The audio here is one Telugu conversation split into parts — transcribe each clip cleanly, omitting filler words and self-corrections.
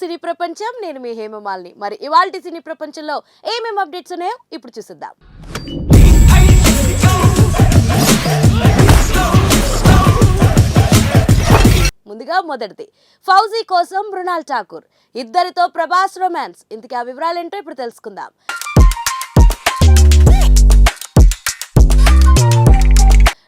సినీ ప్రపంచం. నేను మీ హేమమాలిని. మరి ఇవాల్టి సినీ ప్రపంచంలో ఏమేం అప్డేట్స్ ఉన్నాయో ఇప్పుడు చూసేద్దాం. ముందుగా మొదటిది ఫౌజీ కోసం మృణాల్ ఠాకూర్. ఇద్దరితో ప్రభాస్ రొమాన్స్. ఇంతకీ ఆ వివరాలేంటో ఇప్పుడు తెలుసుకుందాం.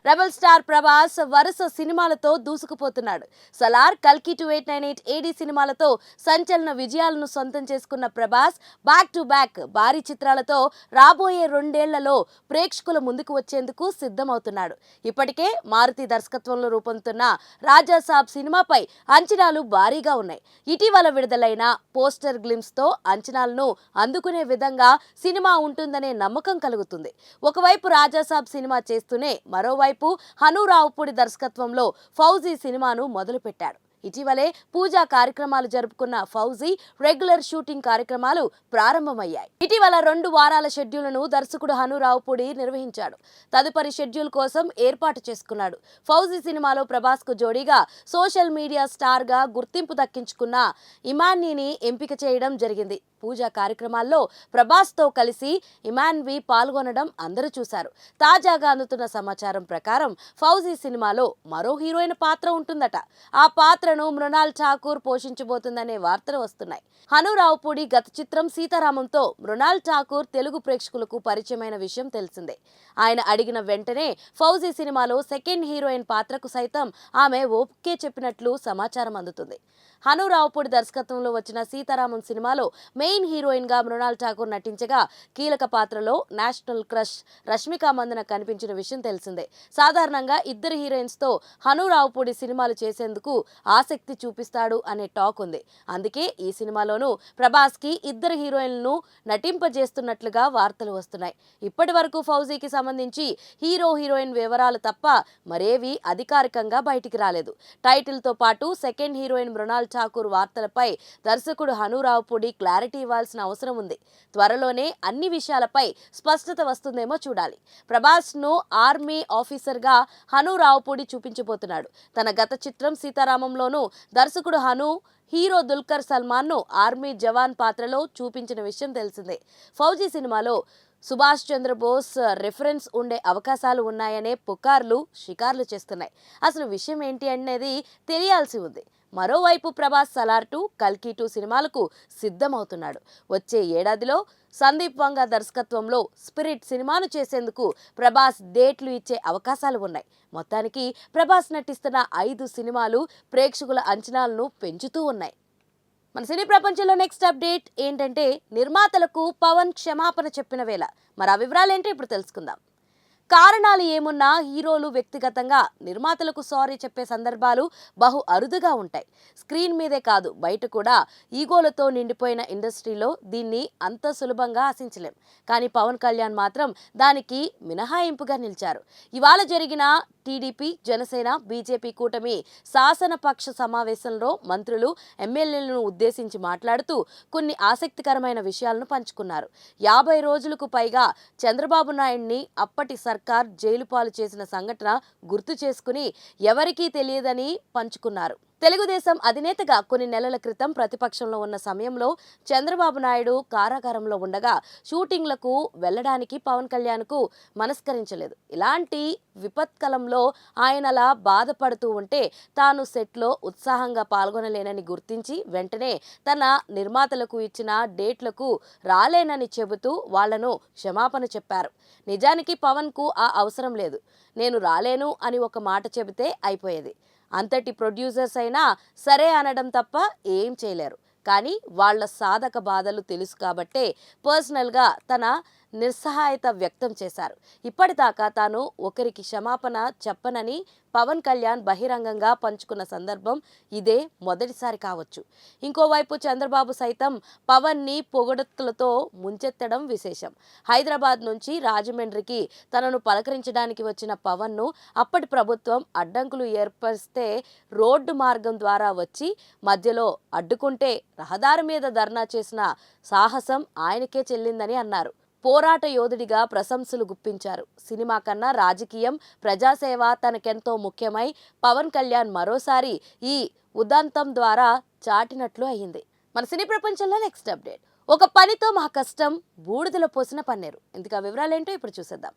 రెబల్ స్టార్ ప్రభాస్ వరుస సినిమాలతో దూసుకుపోతున్నాడు. సలార్, కల్కి 2898 ఏడీ సినిమాలతో సంచలన విజయాలను సొంతం చేసుకున్న ప్రభాస్ బ్యాక్ టు బ్యాక్ భారీ చిత్రాలతో రాబోయే 2 ఏళ్లలో ప్రేక్షకుల ముందుకు వచ్చేందుకు సిద్ధమవుతున్నాడు. ఇప్పటికే మారుతి దర్శకత్వంలో రూపొందుతున్న రాజాసాబ్ సినిమాపై అంచనాలు భారీగా ఉన్నాయి. ఇటీవల విడుదలైన పోస్టర్ గ్లిమ్స్ తో అంచనాలను అందుకునే విధంగా సినిమా ఉంటుందనే నమ్మకం కలుగుతుంది. ఒకవైపు రాజాసాబ్ సినిమా చేస్తూనే మరోవైపు హను రావుపూడి దర్శకత్వంలో ఫౌజీ సినిమాను మొదలుపెట్టాడు. ఇటీవలే పూజా కార్యక్రమాలు జరుపుకున్న ఫౌజీ రెగ్యులర్ షూటింగ్ కార్యక్రమాలు ప్రారంభమయ్యాయి. ఇటీవల 2 వారాల షెడ్యూల్ను దర్శకుడు హను రావుపూడి నిర్వహించాడు. తదుపరి షెడ్యూల్ కోసం ఏర్పాటు చేసుకున్నాడు. ఫౌజీ సినిమాలో ప్రభాస్ కు జోడీగా సోషల్ మీడియా స్టార్ గా గుర్తింపు దక్కించుకున్న ఇమాన్వీని ఎంపిక చేయడం జరిగింది. పూజా కార్యక్రమాల్లో ప్రభాస్ తో కలిసి ఇమాన్వి పాల్గొనడం అందరూ చూశారు. తాజాగా అందుతున్న సమాచారం ప్రకారం ఫౌజీ సినిమాలో మరో హీరోయిన్ పాత్ర ఉంటుందట. ఆ పాత్రను మృణాల్ ఠాకూర్ పోషించబోతుందనే వార్తలు వస్తున్నాయి. హను రావుపూడి గత చిత్రం సీతారామంతో మృణాల్ ఠాకూర్ తెలుగు ప్రేక్షకులకు పరిచయమైన విషయం తెలిసిందే. ఆయన అడిగిన వెంటనే ఫౌజీ సినిమాలో సెకండ్ హీరోయిన్ పాత్రకు సైతం ఆమె ఓకే చెప్పినట్లు సమాచారం అందుతుంది. హను రావుపూడి దర్శకత్వంలో వచ్చిన సీతారామం సినిమాలో మెయిన్ హీరోయిన్ గా మృణాల్ ఠాకూర్ నటించగా కీలక పాత్రలో నేషనల్ క్రష్ రష్మిక మందన కనిపించిన విషయం తెలిసిందే. సాధారణంగా ఇద్దరు హీరోయిన్స్ తో హను రావుపూడి సినిమాలు చేసేందుకు ఆసక్తి చూపిస్తాడు అనే టాక్ ఉంది. అందుకే ఈ సినిమాలోనూ ప్రభాస్ కి ఇద్దరు హీరోయిన్లను నటింపజేస్తున్నట్లుగా వార్తలు వస్తున్నాయి. ఇప్పటి వరకు ఫౌజీకి సంబంధించి హీరో హీరోయిన్ వివరాలు తప్ప మరేవి అధికారికంగా బయటికి రాలేదు. టైటిల్ తో పాటు సెకండ్ హీరోయిన్ మృణాల్ ఠాకూర్ వార్తలపై దర్శకుడు హను రావుపూడి క్లారిటీ ఇవ్వాల్సిన అవసరం ఉంది. త్వరలోనే అన్ని విషయాలపై స్పష్టత వస్తుందేమో చూడాలి. ప్రభాస్ ను ఆర్మీ ఆఫీసర్ గా హను రావుపూడి చూపించబోతున్నాడు. తన గత చిత్రం సీతారామంలోనూ దర్శకుడు హను హీరో దుల్కర్ సల్మాన్ ను ఆర్మీ జవాన్ పాత్రలో చూపించిన విషయం తెలిసిందే. ఫౌజీ సినిమాలో సుభాష్ చంద్రబోస్ రిఫరెన్స్ ఉండే అవకాశాలు ఉన్నాయనే పుకార్లు షికార్లు చేస్తున్నాయి. అసలు విషయం ఏంటి అనేది తెలియాల్సి ఉంది. మరోవైపు ప్రభాస్ సలార్ 2, కల్కి 2 సినిమాలకు సిద్ధమవుతున్నాడు. వచ్చే ఏడాదిలో సందీప్ వంగ దర్శకత్వంలో స్పిరిట్ సినిమాను చేసేందుకు ప్రభాస్ డేట్లు ఇచ్చే అవకాశాలు ఉన్నాయి. మొత్తానికి ప్రభాస్ నటిస్తున్న 5 సినిమాలు ప్రేక్షకుల అంచనాలను పెంచుతూ ఉన్నాయి. మన సినీ ప్రపంచంలో నెక్స్ట్ అప్డేట్ ఏంటంటే నిర్మాతలకు పవన్ క్షమాపణ చెప్పిన వేళ. మరి ఆ వివరాలేంటో ఇప్పుడు తెలుసుకుందాం. కారణాలు ఏమున్నా హీరోలు వ్యక్తిగతంగా నిర్మాతలకు సారీ చెప్పే సందర్భాలు బహు అరుదుగా ఉంటాయి. స్క్రీన్ మీదే కాదు బయట కూడా ఈగోలతో నిండిపోయిన ఇండస్ట్రీలో దీన్ని అంత సులభంగా ఆశించలేం. కానీ పవన్ కళ్యాణ్ మాత్రం దానికి మినహాయింపుగా నిలిచారు. ఇవాళ జరిగిన టీడీపీ, జనసేన, బీజేపీ కూటమి శాసనపక్ష సమావేశంలో మంత్రులు, ఎమ్మెల్యేలను ఉద్దేశించి మాట్లాడుతూ కొన్ని ఆసక్తికరమైన విషయాలను పంచుకున్నారు. 50 రోజులకు పైగా చంద్రబాబు నాయుడిని అప్పటి సర్కార్ జైలు పాలు చేసిన సంఘటన గుర్తు చేసుకుని ఎవరికీ తెలియదని పంచుకున్నారు. తెలుగుదేశం అధినేతగా కొన్ని నెలల క్రితం ప్రతిపక్షంలో ఉన్న సమయంలో చంద్రబాబు నాయుడు కారాగారంలో ఉండగా షూటింగ్లకు వెళ్లడానికి పవన్ కళ్యాణ్కు మనస్కరించలేదు. ఇలాంటి విపత్కలంలో ఆయన అలా బాధపడుతూ ఉంటే తాను సెట్లో ఉత్సాహంగా పాల్గొనలేనని గుర్తించి వెంటనే తన నిర్మాతలకు ఇచ్చిన డేట్లకు రాలేనని చెబుతూ వాళ్లను క్షమాపణ చెప్పారు. నిజానికి పవన్కు ఆ అవసరం లేదు. నేను రాలేను అని ఒక మాట చెబితే అయిపోయేది. అంతటి ప్రొడ్యూసర్స్ అయినా సరే అనడం తప్ప ఏం చేయలేరు. కానీ వాళ్ల సాధక బాధలు తెలుసు కాబట్టే పర్సనల్గా తన నిస్సహాయత వ్యక్తం చేశారు. ఇప్పటిదాకా తాను ఒకరికి క్షమాపణ చెప్పనని పవన్ కళ్యాణ్ బహిరంగంగా పంచుకున్న సందర్భం ఇదే మొదటిసారి కావచ్చు. ఇంకోవైపు చంద్రబాబు సైతం పవన్ ని పొగడతలతో ముంచెత్తడం విశేషం. హైదరాబాద్ నుంచి రాజమండ్రికి తనను పలకరించడానికి వచ్చిన పవన్ ను అప్పటి ప్రభుత్వం అడ్డంకులు ఏర్పరిస్తే రోడ్డు మార్గం ద్వారా వచ్చి మధ్యలో అడ్డుకుంటే రహదారి మీద ధర్నా చేసిన సాహసం ఆయనకే చెల్లిందని అన్నారు. పోరాట యోధుడిగా ప్రశంసలు గుప్పించారు. సినిమా కన్నా రాజకీయం, ప్రజాసేవ తనకెంతో ముఖ్యమై పవన్ కళ్యాణ్ మరోసారి ఈ ఉదంతం ద్వారా చాటినట్లు అయింది. మన సినీ ప్రపంచంలో నెక్స్ట్ అప్డేట్. ఒక పనితో మా కష్టం బూడిదలో పోసిన పన్నీరు. ఇందుకు ఆ వివరాలేంటో ఇప్పుడు చూసేద్దాం.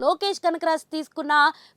లోకేష్ కనకరాజ్ తీసుకున్న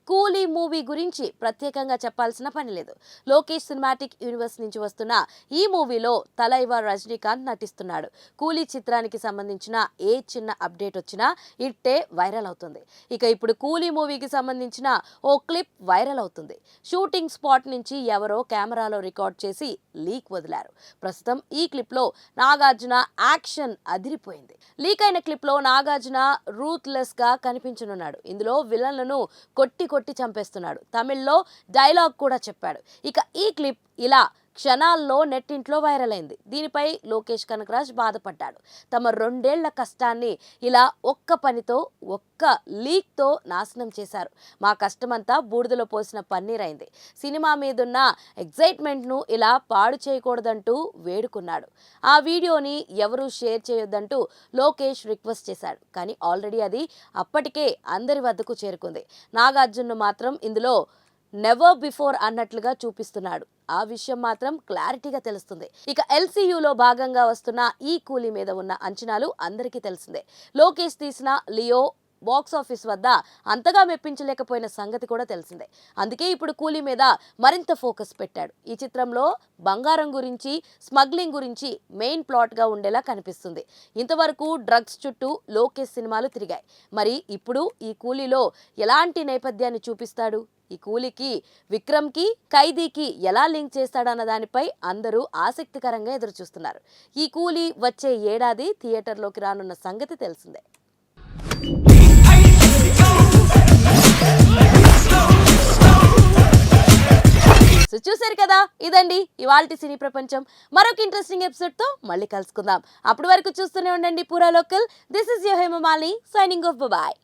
కూలీ మూవీ గురించి ప్రత్యేకంగా చెప్పాల్సిన పని లేదు. లోకేష్ సినిమాటిక్ యూనివర్స్ నుంచి వస్తున్న ఈ మూవీలో తలైవా రజనీకాంత్ నటిస్తున్నాడు. కూలీ చిత్రానికి సంబంధించిన ఏ చిన్న అప్డేట్ వచ్చినా ఇట్టే వైరల్ అవుతుంది. ఇక ఇప్పుడు కూలీ మూవీకి సంబంధించిన ఓ క్లిప్ వైరల్ అవుతుంది. షూటింగ్ స్పాట్ నుంచి ఎవరో కెమెరాలో రికార్డ్ చేసి లీక్ వదిలారు. ప్రస్తుతం ఈ క్లిప్లో నాగార్జున యాక్షన్ అదిరిపోయింది. లీక్ అయిన క్లిప్లో నాగార్జున రూత్లెస్గా కనిపించనున్నాడు. ఇందులో విలన్లను కొట్టి చంపేస్తున్నాడు. తమిళ్లో డైలాగ్ కూడా చెప్పాడు. ఇక ఈ క్లిప్ ఇలా క్షణాల్లో నెట్టింట్లో వైరల్ అయింది. దీనిపై లోకేష్ కనకరాజ్ బాధపడ్డాడు. తమ 2 ఏళ్ల కష్టాన్ని ఇలా ఒక్క పనితో, ఒక్క లీక్తో నాశనం చేశారు. మా కష్టమంతా బూడిదలో పోసిన పన్నీరైంది. సినిమా మీదున్న ఎగ్జైట్మెంట్ను ఇలా పాడు చేయకూడదంటూ వేడుకున్నాడు. ఆ వీడియోని ఎవరూ షేర్ చేయొద్దంటూ లోకేష్ రిక్వెస్ట్ చేశాడు. కానీ ఆల్రెడీ అది అప్పటికే అందరి వద్దకు చేరుకుంది. నాగార్జున్ను మాత్రం ఇందులో నెవర్ బిఫోర్ అన్నట్లుగా చూపిస్తున్నాడు. ఆ విషయం మాత్రం క్లారిటీగా తెలుస్తుంది. ఇక ఎల్సీయూలో భాగంగా వస్తున్న ఈ కూలీ మీద ఉన్న అంచనాలు అందరికీ తెలిసిందే. లోకేష్ తీసిన లియో బాక్స్ ఆఫీస్ వద్ద అంతగా మెప్పించలేకపోయిన సంగతి కూడా తెలిసిందే. అందుకే ఇప్పుడు కూలీ మీద మరింత ఫోకస్ పెట్టాడు. ఈ చిత్రంలో బంగారం గురించి, స్మగ్లింగ్ గురించి మెయిన్ ప్లాట్గా ఉండేలా కనిపిస్తుంది. ఇంతవరకు డ్రగ్స్ చుట్టూ లోకేష్ సినిమాలు తిరిగాయి. మరి ఇప్పుడు ఈ కూలీలో ఎలాంటి నేపథ్యాన్ని చూపిస్తాడు? ఈ కూలీకి విక్రమ్కి, ఖైదీకి ఎలా లింక్ చేస్తాడన్న దానిపై అందరూ ఆసక్తికరంగా ఎదురుచూస్తున్నారు. ఈ కూలీ వచ్చే ఏడాది థియేటర్లోకి రానున్న సంగతి తెలిసిందే. సో చూసారు కదా, ఇదండి ఇవాల్టి సినీ ప్రపంచం. మరొక ఇంట్రెస్టింగ్ ఎపిసోడ్తో మళ్ళీ కలుసుకుందాం. అప్పటి వరకు చూస్తూనే ఉండండి పూరా local. This is your Hemamalini signing off. Bye.